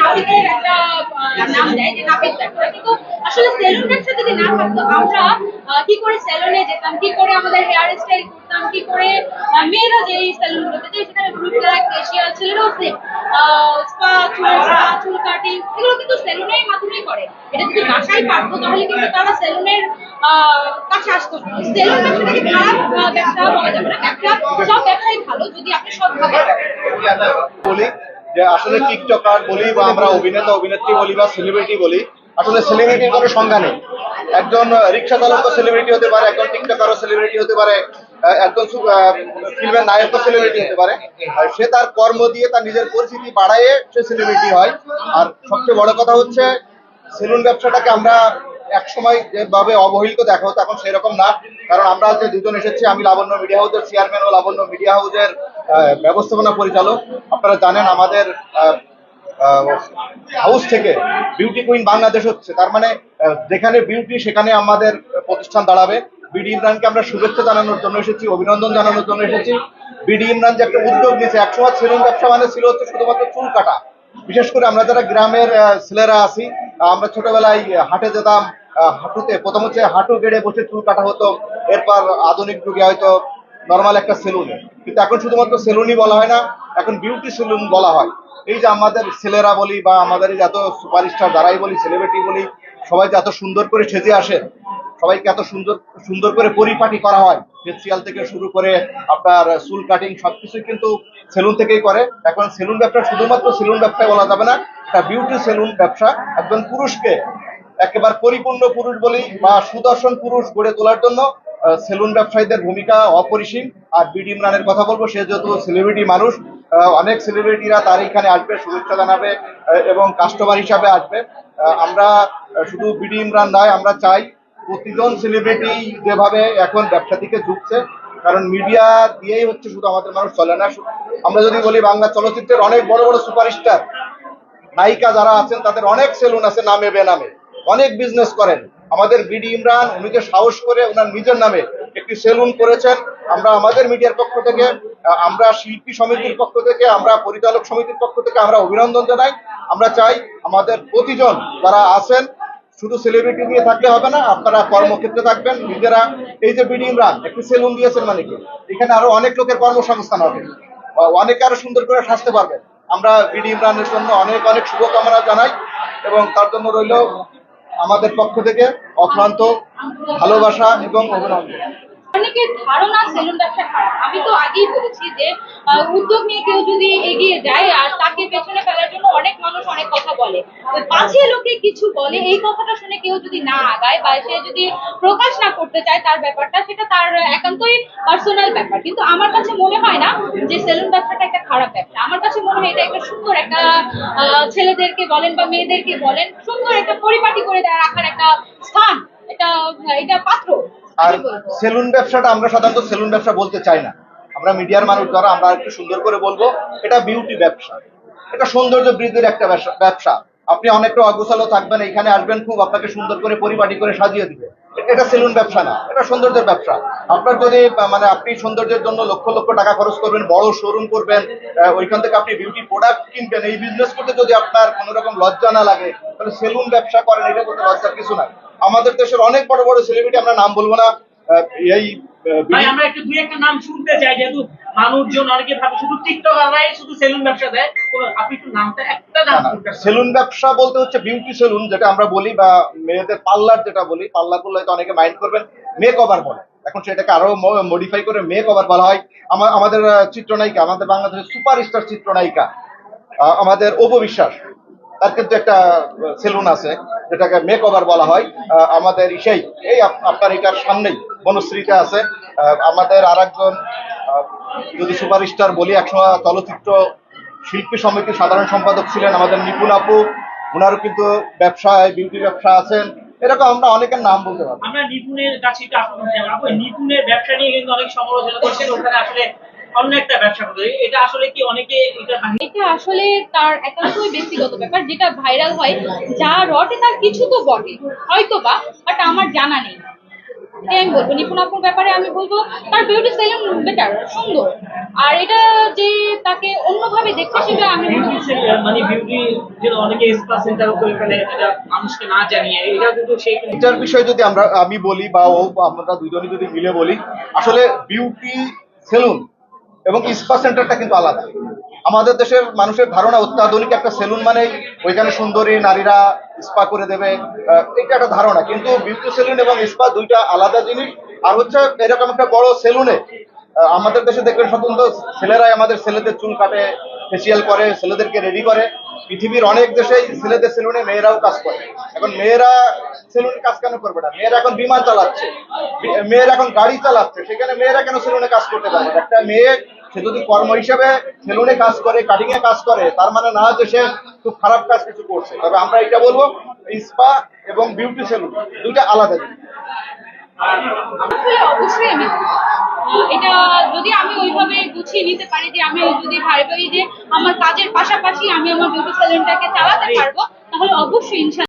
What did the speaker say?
নাপিতের একটা নাম দেয় যে নাপিত ব্যবসা, কিন্তু আসলে সেলুন ব্যবসা যদি না থাকতো আমরা কি করে সেলুনে যেতাম, কি করে আমাদের হেয়ার স্টাইল করতাম, কি করে মেয়েরা যে সেলুন গুলোতে যে সেখানে ব্লু ব্ল্যাক ফেশিয়াল ছেলেরাও সেম স্পা চুল কাটিং এগুলো কিন্তু সেলুনের মাধ্যমেই করে। এটা যদি বাসায় পারতো তাহলে কিন্তু তারা সেলুনের কাছে আসতো না। সেলুন ব্যবসাটাকে খারাপ ব্যবসা বলা যাবে না, ব্যবসা সব ব্যবসাই ভালো যদি আপনি সৎভাবে বলি যে আসলে টিকটকার বলি বা আমরা অভিনেতা অভিনেত্রী বলি বা সেলিব্রিটি বলি, আসলে সেলিব্রিটির কোনো সংজ্ঞা নেই। একজন রিক্সা চালকও সেলিব্রিটি হতে পারে, একজন টিকটকারও সেলিব্রিটি হতে পারে, একজন ফিল্মের নায়কও সেলিব্রিটি হতে পারে। আর সে তার কর্ম দিয়ে তার নিজের পরিচিতি বাড়ায় সে সেলিব্রিটি হয়। আর সবচেয়ে বড় কথা হচ্ছে সেলুন ব্যবসাটাকে আমরা একসময় যেভাবে অবহেলিত দেখা হতো এখন সেরকম না। কারণ আমরা যে দুজন এসেছি, আমি লাবণ্য মিডিয়া হাউসের চেয়ারম্যান ও লাবণ্য মিডিয়া হাউসের ব্যবস্থাপনা পরিচালক। আপনারা জানেন আমাদের হাউস থেকে বিউটি কুইন বাংলাদেশ হচ্ছে, তার মানে যেখানে বিউটি সেখানে আমাদের প্রতিষ্ঠান দাঁড়াবে। বিডি ইমরানকে আমরা শুভেচ্ছা জানানোর জন্য এসেছি, অভিনন্দন জানানোর জন্য এসেছি। বিডি ইমরান যে একটা উদ্যোগ নিয়েছে, একসময় সেলুন ব্যবসা মানে ছিল হচ্ছে শুধুমাত্র চুল কাটা। বিশেষ করে আমরা যারা গ্রামের ছেলেরা আছি, আমরা ছোটবেলায় হাটে যেতাম, হাঁটুতে প্রথম হচ্ছে হাঁটু গেড়ে বসে চুল কাটা হতো। এরপর আধুনিক যুগে হয়তো নর্মাল একটা সেলুনে, কিন্তু এখন শুধুমাত্র সেলুনই বলা হয় না, এখন বিউটি সেলুন বলা হয়। এই যে আমাদের ছেলেরা বলি বা আমাদের এই এত সুপারস্টার যারাই বলি, সেলিব্রিটি বলি, সবাই যে এত সুন্দর করে সেজে আসে, সবাইকে এত সুন্দর সুন্দর করে পরিপাটি করা হয়, ফেসিয়াল থেকে শুরু করে আপনার চুল কাটিং সবকিছুই কিন্তু সেলুন থেকেই করে। এখন সেলুন ব্যবসা শুধুমাত্র সেলুন ব্যবসায় বলা যাবে না, এটা বিউটি সেলুন ব্যবসা। একজন পুরুষকে একেবারে পরিপূর্ণ পুরুষ বলি বা সুদর্শন পুরুষ গড়ে তোলার জন্য সেলুন ব্যবসায়ীদের ভূমিকা অপরিসীম। আর বিডি ইমরানের কথা বলবো, সে যেহেতু সেলিব্রিটি মানুষ, অনেক সেলিব্রিটিরা তার এখানে আসবে, শুভেচ্ছা জানাবে এবং কাস্টমার হিসাবে আসবে। আমরা শুধু বিডি ইমরান নয়, আমরা চাই প্রতিজন সেলিব্রিটি যেভাবে এখন ব্যবসা থেকে ঝুঁকছে, কারণ মিডিয়া দিয়েই হচ্ছে শুধু আমাদের মানুষ চলে না। আমরা যদি বলি বাংলা চলচ্চিত্রের অনেক বড় বড় সুপারস্টার নায়িকা যারা আছেন তাদের অনেক সেলুন আছে নামে বেনামে, অনেক বিজনেস করেন। আমাদের বিডি ইমরান উনি যে সাহস করে ওনার নিজের নামে একটি সেলুন করেছেন, আমরা আমাদের মিডিয়ার পক্ষ থেকে, আমরা শিল্পী সমিতির পক্ষ থেকে, আমরা পরিচালক সমিতির পক্ষ থেকে আমরা অভিনন্দন জানাই। আমরা চাই আমাদের প্রতিজন যারা আছেন শুধু সেলিব্রিটি নিয়ে থাকলে হবে না, আপনারা কর্মক্ষেত্রে থাকবেন নিজেরা। এই যে বিডি ইমরান একটি সেলুন দিয়েছেন মানে কি, এখানে আরো অনেক লোকের কর্মসংস্থান হবে, অনেকে আরো সুন্দর করে সাজতে পারবেন। আমরা বিডি ইমরানের জন্য অনেক অনেক শুভকামনা জানাই এবং তার জন্য রইল আমাদের পক্ষ থেকে অক্লান্ত ভালোবাসা এবং অভিনন্দন। অনেকের ধারণা সেলুন ব্যবসা খারাপ। আমি তো আগেই বলেছি যে উদ্যোগ নিয়ে কেউ যদি এগিয়ে যায় আর তাকে পেছনে ফেলার জন্য অনেক মানুষ অনেক কথা বলে, পাঁচে লোকে কিছু বলে, এই কথাটা শুনে কেউ যদি না আগায় বা সে যদি প্রকাশ না করতে চায় তার ব্যাপারটা, সেটা তার একান্তই পার্সোনাল ব্যাপার। কিন্তু আমার কাছে মনে হয় না যে সেলুন ব্যবসাটা একটা খারাপ ব্যবসা। আমার কাছে মনে হয় এটা একটা সুন্দর একটা ছেলেদেরকে বলেন বা মেয়েদেরকে বলেন সুন্দর একটা পরিপাটি করে রাখার একটা স্থান, এটা এটা পাত্র। আর সেলুন ব্যবসাটা আমরা সাধারণত সেলুন ব্যবসা বলতে চাই না, আমরা মিডিয়ার মানুষ যারা আমরা একটু সুন্দর করে বলবো এটা বিউটি ব্যবসা, এটা সৌন্দর্য বৃদ্ধির একটা ব্যবসা। আপনি অনেকটা অগোছালো থাকবেন, এখানে আসবেন, খুব আপনাকে সুন্দর করে পরিপাটি করে সাজিয়ে দিবে। এটা সেলুন ব্যবসা না, এটা সৌন্দর্যের ব্যবসা। আপনার যদি মানে আপনি সৌন্দর্যের জন্য লক্ষ লক্ষ টাকা খরচ করবেন, বড় শোরুম করবেন, ওইখান থেকে আপনি বিউটি প্রোডাক্ট কিনবেন, এই বিজনেস করতে যদি আপনার কোনো রকম লজ্জা না লাগে তাহলে সেলুন ব্যবসা করেন, এটা করতে লজ্জার কিছু নাই। আমাদের দেশের অনেক বড় বড় সেলিব্রিটি, আমরা নাম বলবো না, এই ভাই আমরা একটু দুই একটা নাম শুনতে চাই, যেহেতু মানুষজন অনেকে ভাবে শুধু টিকটকাররাই শুধু সেলুন ব্যবসা দেয়। আপনি একটু নামটা একটা নাম শুনতে। সেলুন ব্যবসা বলতে হচ্ছে বিউটি সেলুন যেটা আমরা বলি, বা মেয়েদের পার্লার যেটা বলি, পার্লার বললে তো অনেকে মাইন্ড করবেন, মেক ওভার বলে, এখন সেটাকে আরো মডিফাই করে মেক ওভার বলা হয়। আমাদের চিত্রনায়িকা, আমাদের বাংলাদেশের সুপারস্টার চিত্রনায়িকা আমাদের অপু বিশ্বাস, তার কিন্তু একটা সেলুন আছে যেটাকে মেক ওভার বলা হয়। আমাদের সেই এই আপনার এটার সামনেই বনশ্রীতে আছে। আমাদের আর একজন যদি সুপারস্টার বলি, একসময় চলচ্চিত্র শিল্পী সমিতির সাধারণ সম্পাদক ছিলেন আমাদের নিপুণ আপু, ওনারও কিন্তু ব্যবসায় বিউটি ব্যবসা আছেন। এরকম আমরা অনেকের নাম বলতে পারবো। আমরা নিপুণের কাছে একটু আপনার জানাবো, নিপুণের ব্যবসা নিয়ে কিন্তু অনেক সমালোচনা করছেন, ওখানে আসলে অন্য একটা ব্যবসা করে, এটা আসলে কি অনেকে এটা আসলে তার একান্তই ব্যক্তিগত ব্যাপার, যেটা ভাইরাল হয় যা রটে তার কিছু তো বটে হয়তো বা, বাট আমার জানা নেই। এটাই আমি বলবো। নিপুণ আপুর ব্যাপারে আমি বলবো তার বিউটি সেলুন বেটার, সুন্দর। আর এটা যে তাকে অন্যভাবে দেখছে সেটা আমি মনে বিউটি করছি। মানে বিউটি যেন অনেকে স্পা সেন্টার করে ফেলে এটা মানুষকে না জানিয়ে, এটা কিন্তু সেই এটার বিষয়ে যদি আমি বলি বা আমরা দুজনই যদি মিলে বলি, আসলে বিউটি সেলুন এবং স্পা সেন্টারটা কিন্তু আলাদা। আমাদের দেশের মানুষের ধারণা অত্যাধুনিক একটা সেলুন মানে ওইখানে সুন্দরী নারীরা স্পা করে দেবে, এটা একটা ধারণা। কিন্তু বিউটি সেলুন এবং স্পা দুইটা আলাদা জিনিস। আর হচ্ছে এরকম একটা বড় সেলুনে আমাদের দেশে দেখবেন সাধারণত ছেলেরাই আমাদের ছেলেদের চুল কাটে, ফেসিয়াল করে, ছেলেদেরকে রেডি করে। পৃথিবীর অনেক দেশেই ছেলেদের সেলুনে মেয়েরাও কাজ করে। এখন মেয়েরা সেলুনে কাজ কেন করবে না? মেয়েরা এখন বিমান চালাচ্ছে, মেয়েরা এখন গাড়ি চালাচ্ছে, সেখানে মেয়েরা কেন সেলুনে কাজ করতে পারবে না? একটা মেয়ে সে যদি কর্ম হিসাবে সেলুনে কাজ করে, কাটিং এ কাজ করে, তার মানে না যে সে খুব খারাপ কাজ কিছু করছে। তবে আমরা এটা বলবো, স্পা এবং বিউটি সেলুন দুইটা আলাদা জিনিস। আসলে অবশ্যই আমি এটা যদি আমি ওইভাবে গুছিয়ে নিতে পারি, যে আমি যদি ভাবি যে আমার কাজের পাশাপাশি আমি আমার বিউটি সেলুনটাকে চালাতে পারবো, তাহলে অবশ্যই ইনশাআল্লাহ